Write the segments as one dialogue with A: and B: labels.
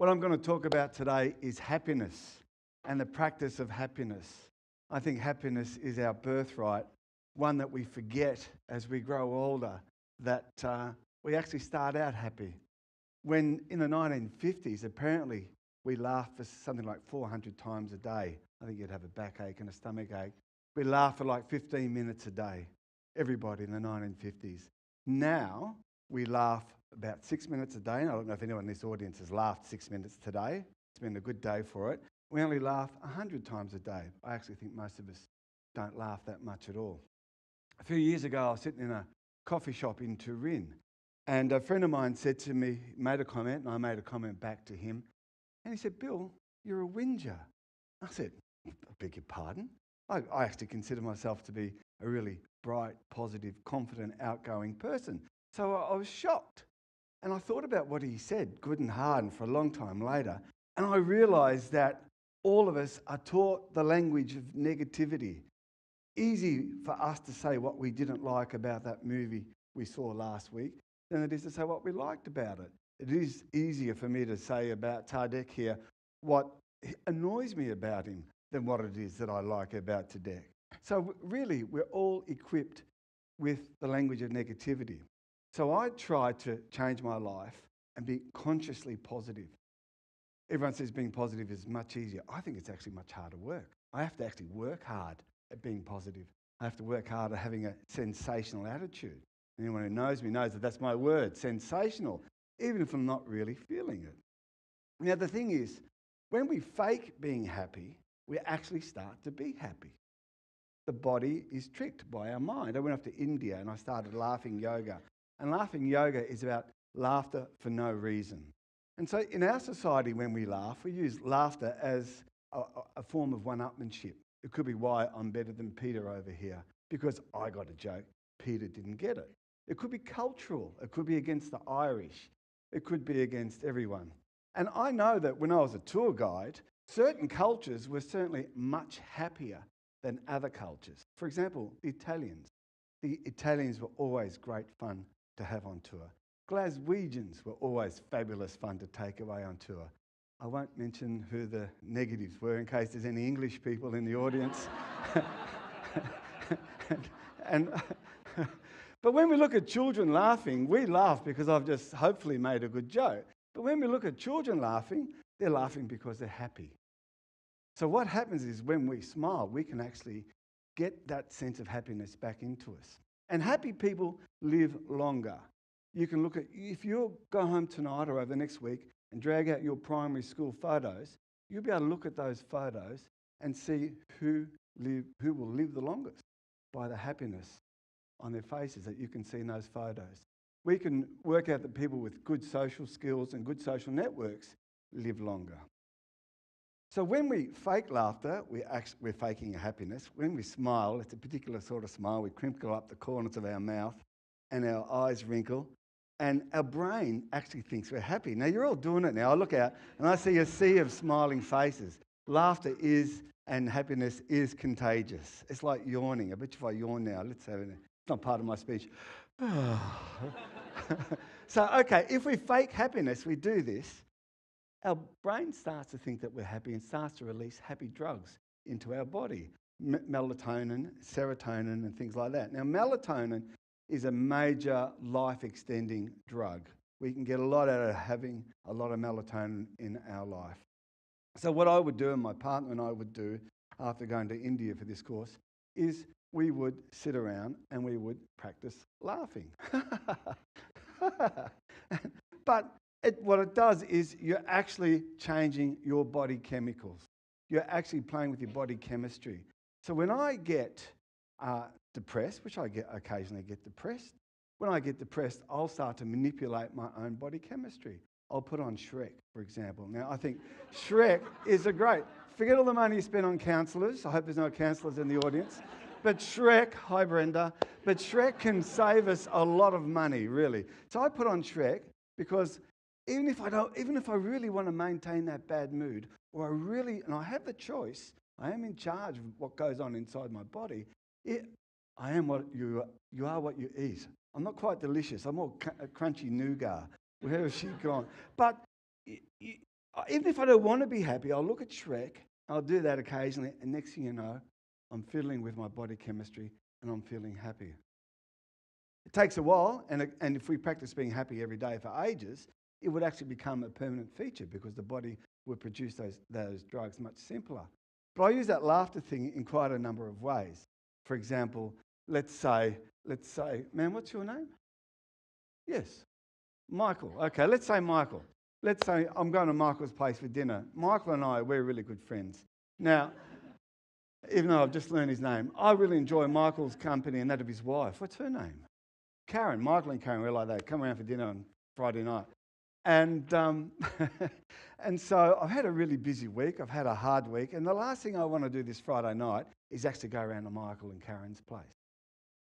A: What I'm going to talk about today is happiness and the practice of happiness. I think happiness is our birthright, one that we forget as we grow older, that we actually start out happy. When in the 1950s, apparently, we laughed for something like 400 times a day. I think you'd have a backache and a stomach ache. We laughed for like 15 minutes a day, everybody in the 1950s. Now, we laugh about 6 minutes a day. And I don't know if anyone in this audience has laughed 6 minutes today. It's been a good day for it. We only laugh 100 times a day. I actually think most of us don't laugh that much at all. A few years ago, I was sitting in a coffee shop in Turin, and a friend of mine said to me, made a comment, and I made a comment back to him. And he said, "Bill, you're a whinger." I said, "I beg your pardon?" I actually consider myself to be a really bright, positive, confident, outgoing person. So I was shocked. And I thought about what he said, good and hard, and for a long time later. And I realised that all of us are taught the language of negativity. Easy for us to say what we didn't like about that movie we saw last week than it is to say what we liked about it. It is easier for me to say about Tadek here what annoys me about him than what it is that I like about Tadek. So really, we're all equipped with the language of negativity. So I try to change my life and be consciously positive. Everyone says being positive is much easier. I think it's actually much harder work. I have to actually work hard at being positive. I have to work hard at having a sensational attitude. Anyone who knows me knows that that's my word, sensational, even if I'm not really feeling it. Now, the thing is, when we fake being happy, we actually start to be happy. The body is tricked by our mind. I went off to India and I started laughing yoga. And laughing yoga is about laughter for no reason. And so in our society, when we laugh, we use laughter as a form of one-upmanship. It could be why I'm better than Peter over here, because I got a joke, Peter didn't get it. It could be cultural. It could be against the Irish. It could be against everyone. And I know that when I was a tour guide, certain cultures were certainly much happier than other cultures. For example, the Italians. The Italians were always great fun to have on tour. Glaswegians were always fabulous fun to take away on tour. I won't mention who the negatives were in case there's any English people in the audience. But when we look at children laughing, we laugh because I've just hopefully made a good joke. But when we look at children laughing, they're laughing because they're happy. So what happens is when we smile, we can actually get that sense of happiness back into us. And happy people live longer. You can look at, if you go home tonight or over the next week and drag out your primary school photos, you'll be able to look at those photos and see who will live the longest by the happiness on their faces that you can see in those photos. We can work out that people with good social skills and good social networks live longer. So when we fake laughter, we're faking a happiness. When we smile, it's a particular sort of smile. We crinkle up the corners of our mouth and our eyes wrinkle. And our brain actually thinks we're happy. Now, you're all doing it now. I look out and I see a sea of smiling faces. Laughter is, and happiness is contagious. It's like yawning. I bet you if I yawn now, let's have it. It's not part of my speech. So, okay, if we fake happiness, we do this, our brain starts to think that we're happy and starts to release happy drugs into our body. Melatonin, serotonin, and things like that. Now, melatonin is a major life-extending drug. We can get a lot out of having a lot of melatonin in our life. So what I would do, and my partner and I would do after going to India for this course, is we would sit around and we would practice laughing. But what it does is you're actually changing your body chemicals. You're actually playing with your body chemistry. So when I get depressed, which I occasionally get depressed, when I get depressed, I'll start to manipulate my own body chemistry. I'll put on Shrek, for example. Now, I think Shrek is a great... Forget all the money you spend on counsellors. I hope there's no counsellors in the audience. But Shrek, hi Brenda, but Shrek can save us a lot of money, really. So I put on Shrek because even if I really want to maintain that bad mood, and I have the choice, I am in charge of what goes on inside my body. I am what you are what you eat. I'm not quite delicious. I'm more crunchy nougat. Where has she gone? But Even if I don't want to be happy, I'll look at Shrek. I'll do that occasionally, and next thing you know, I'm fiddling with my body chemistry and I'm feeling happy. It takes a while, and if we practice being happy every day for ages, it would actually become a permanent feature because the body would produce those drugs much simpler. But I use that laughter thing in quite a number of ways. For example, let's say, man, what's your name? Yes, Michael. Okay, let's say Michael. Let's say I'm going to Michael's place for dinner. Michael and I, we're really good friends. Now, even though I've just learned his name, I really enjoy Michael's company and that of his wife. What's her name? Karen. Michael and Karen, we're like that. Come around for dinner on Friday night. And and so I've had a really busy week. I've had a hard week. And the last thing I want to do this Friday night is actually go around to Michael and Karen's place.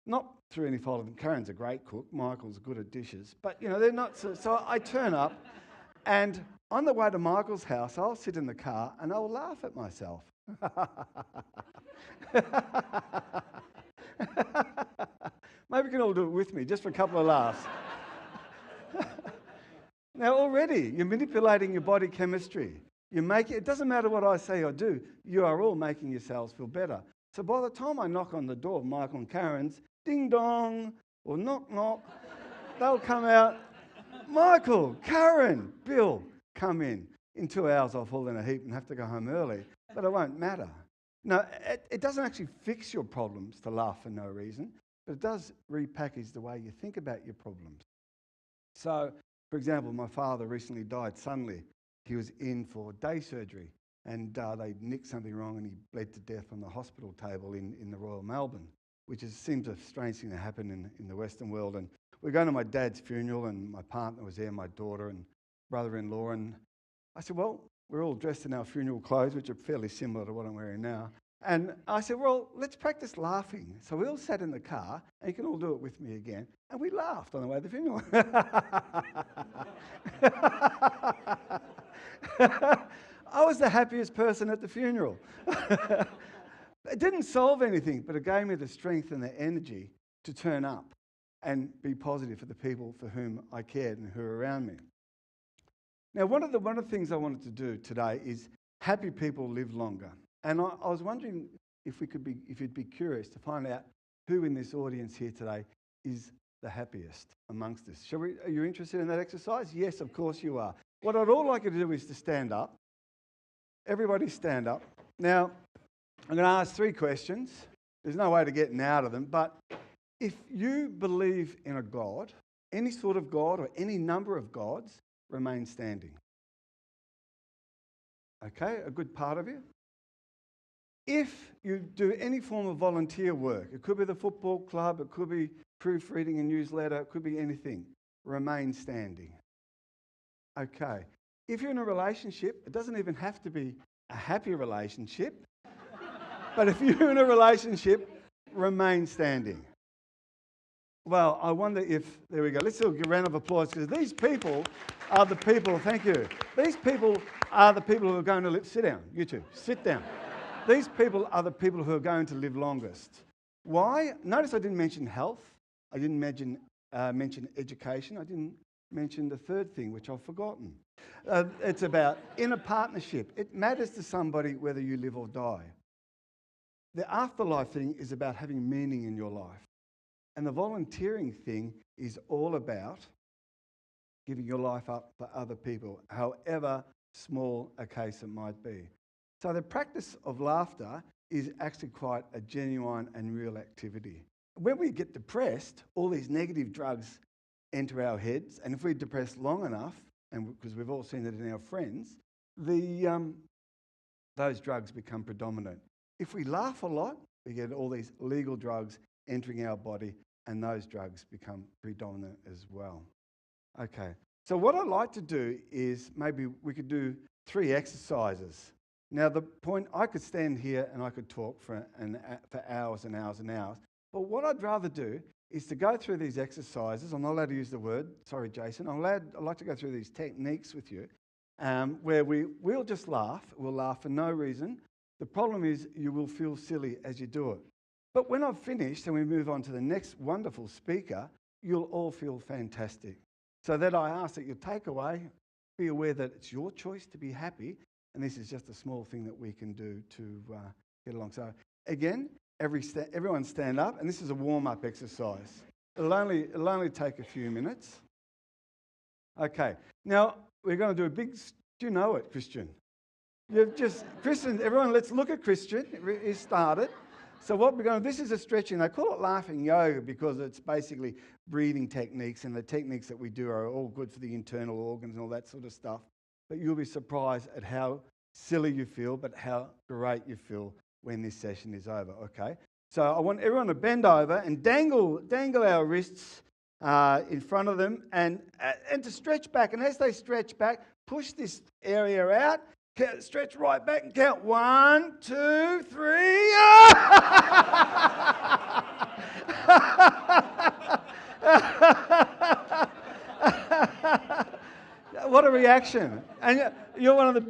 A: Not through any fault of them. Karen's a great cook. Michael's good at dishes. But, they're not. So I turn up, and on the way to Michael's house, I'll sit in the car and I'll laugh at myself. Maybe you can all do it with me, just for a couple of laughs. Now already, you're manipulating your body chemistry. It doesn't matter what I say or do, you are all making yourselves feel better. So by the time I knock on the door of Michael and Karen's, ding dong, or knock knock, they'll come out, Michael, Karen, Bill, come in. In 2 hours I'll fall in a heap and have to go home early, but it won't matter. No, it doesn't actually fix your problems to laugh for no reason, but it does repackage the way you think about your problems. So, for example, my father recently died suddenly. He was in for day surgery, and they nicked something wrong and he bled to death on the hospital table in the Royal Melbourne, which seems a strange thing to happen in the Western world. And we're going to my dad's funeral, and my partner was there, my daughter and brother-in-law, and I said, well, we're all dressed in our funeral clothes, which are fairly similar to what I'm wearing now. And I said, well, let's practice laughing. So we all sat in the car, and you can all do it with me again. And we laughed on the way to the funeral. I was the happiest person at the funeral. It didn't solve anything, but it gave me the strength and the energy to turn up and be positive for the people for whom I cared and who are around me. Now, one of the things I wanted to do today is happy people live longer. And I was wondering if you'd be curious to find out who in this audience here today is the happiest amongst us. Are you interested in that exercise? Yes, of course you are. What I'd all like you to do is to stand up. Everybody stand up. Now, I'm going to ask 3 questions. There's no way to get out of them, but if you believe in a God, any sort of God or any number of gods, remain standing. Okay, a good part of you. If you do any form of volunteer work, it could be the football club, it could be proofreading a newsletter, it could be anything, remain standing. Okay. If you're in a relationship, it doesn't even have to be a happy relationship, but if you're in a relationship, remain standing. Well, I wonder if, there we go, let's give a round of applause, because these people are the people, thank you, these people are the people who are going to live, sit down, you two, sit down. These people are the people who are going to live longest. Why? Notice I didn't mention health, I didn't mention education, I didn't mention the third thing, which I've forgotten. It's about in a partnership. It matters to somebody whether you live or die. The afterlife thing is about having meaning in your life. And the volunteering thing is all about giving your life up for other people, however small a case it might be. So the practice of laughter is actually quite a genuine and real activity. When we get depressed, all these negative drugs enter our heads, and if we're depressed long enough, and because we've all seen it in our friends, those drugs become predominant. If we laugh a lot, we get all these legal drugs entering our body, and those drugs become predominant as well. Okay, so what I'd like to do is maybe we could do 3 exercises. Now the point, I could stand here and I could talk for hours and hours and hours, but what I'd rather do is to go through these exercises. I'm not allowed to use the word, sorry Jason, I'd like to go through these techniques with you, where we'll just laugh, we'll laugh for no reason. The problem is you will feel silly as you do it. But when I've finished and we move on to the next wonderful speaker, you'll all feel fantastic. So that I ask that you take away be aware that it's your choice to be happy, and this is just a small thing that we can do to get along. So again, everyone stand up, and this is a warm-up exercise. It'll only take a few minutes. Okay, now we're going to do a big... Do you know it, Christian? Christian, everyone, let's look at Christian. He started. So what we're going to... This is a stretching. They call it laughing yoga because it's basically breathing techniques, and the techniques that we do are all good for the internal organs and all that sort of stuff. But you'll be surprised at how silly you feel, but how great you feel when this session is over, okay? So I want everyone to bend over and dangle our wrists in front of them and to stretch back. And as they stretch back, push this area out, stretch right back and count 1, 2, 3. What a reaction. And you're one of the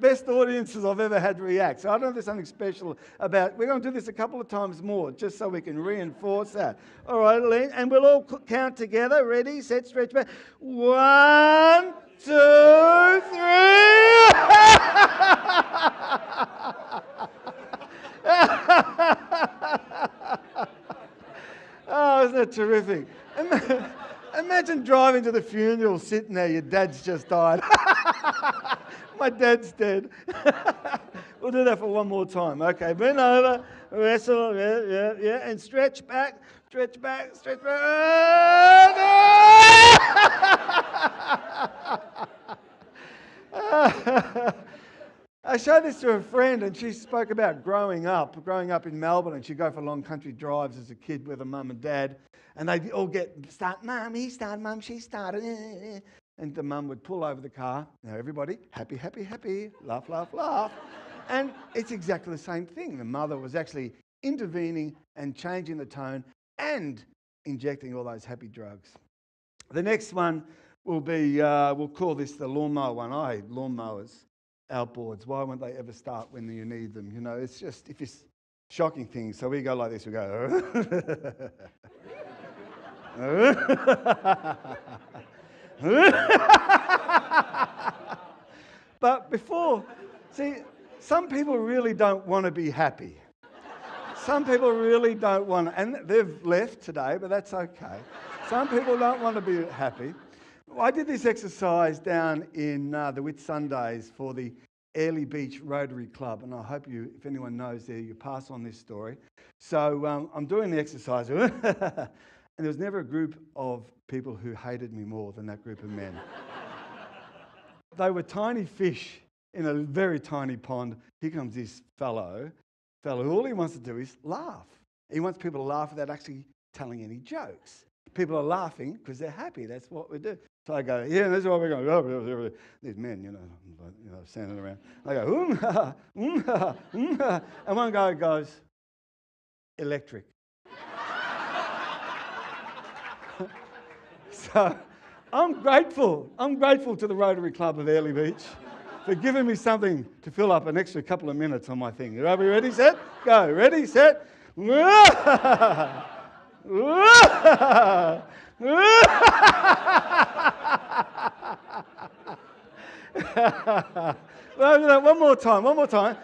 A: best audiences I've ever had react. So I don't know if there's something special about... We're going to do this a couple of times more just so we can reinforce that. All right, Elaine, and we'll all count together. Ready, set, stretch back. 1, 2, 3. Oh, isn't that terrific? Imagine driving to the funeral, sitting there, your dad's just died. My dad's dead. We'll do that for one more time. Okay, bend over, wrestle, yeah, and stretch back, stretch back, stretch back. I showed this to a friend, and she spoke about growing up in Melbourne, and she'd go for long country drives as a kid with her mum and dad, and they'd all start, Mum, he started, Mum, she started, and the mum would pull over the car. Now everybody, happy, happy, happy, laugh, laugh, laugh. And it's exactly the same thing. The mother was actually intervening and changing the tone and injecting all those happy drugs. The next one will be, we'll call this the lawnmower one. I hate lawnmowers. Outboards. Why won't they ever start when you need them? You know, it's just, if it's shocking things. So we go like this, we go. But before, see, some people really don't want to be happy. Some people really don't want to, and they've left today, but that's okay. Some people don't want to be happy. I did this exercise down in the Whitsundays for the Airlie Beach Rotary Club, and I hope you, if anyone knows there, you pass on this story. So I'm doing the exercise, and there was never a group of people who hated me more than that group of men. They were tiny fish in a very tiny pond. Here comes this fellow who all he wants to do is laugh. He wants people to laugh without actually telling any jokes. People are laughing because they're happy. That's what we do. So I go, yeah, this is what we're going to do. These men, you know, standing around. I go, and one guy goes, electric. So I'm grateful to the Rotary Club of Airlie Beach for giving me something to fill up an extra couple of minutes on my thing. Are we ready, set, go? Ready, set. One more time.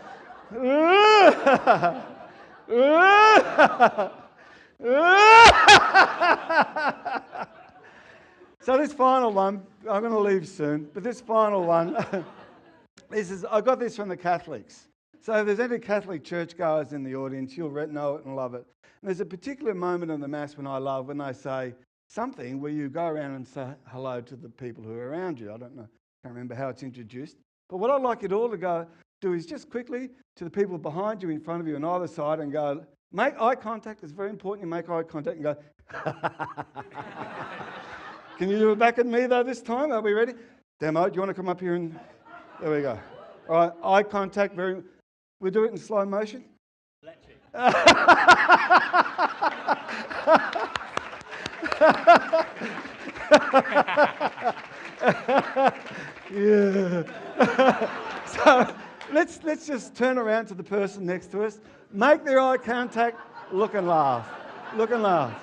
A: So this final one, I'm going to leave soon, but this final one, I got this from the Catholics. So if there's any Catholic churchgoers in the audience, you'll know it and love it. And there's a particular moment in the Mass when they say something where you go around and say hello to the people who are around you. I don't know, can't remember how it's introduced. But what I'd like you all to do is just quickly to the people behind you, in front of you, on either side, and go, make eye contact. It's very important you make eye contact and go, Can you do it back at me though this time? Are we ready? Demo, do you want to come up here and... There we go. All right, eye contact, we'll do it in slow motion. Yeah. So let's just turn around to the person next to us, make their eye contact, look and laugh. Look and laugh.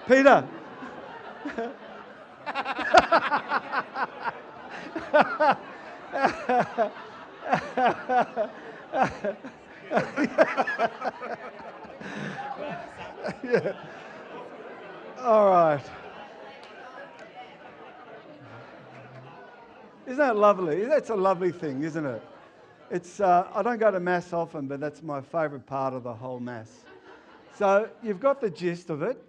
A: Peter. Yeah. All right. Isn't that lovely? That's a lovely thing, isn't it? It's. I don't go to Mass often, but that's my favourite part of the whole Mass. So you've got the gist of it.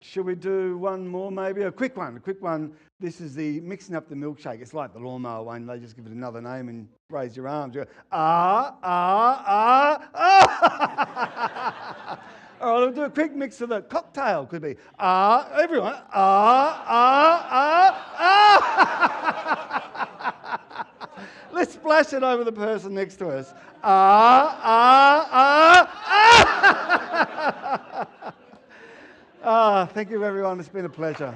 A: Should we do one more maybe? A quick one. This is the mixing up the milkshake. It's like the lawnmower one. They just give it another name and raise your arms. You go, ah, ah, ah. All right, we'll do a quick mix of the cocktail. Could be everyone. Let's splash it over the person next to us. Thank you, everyone. It's been a pleasure.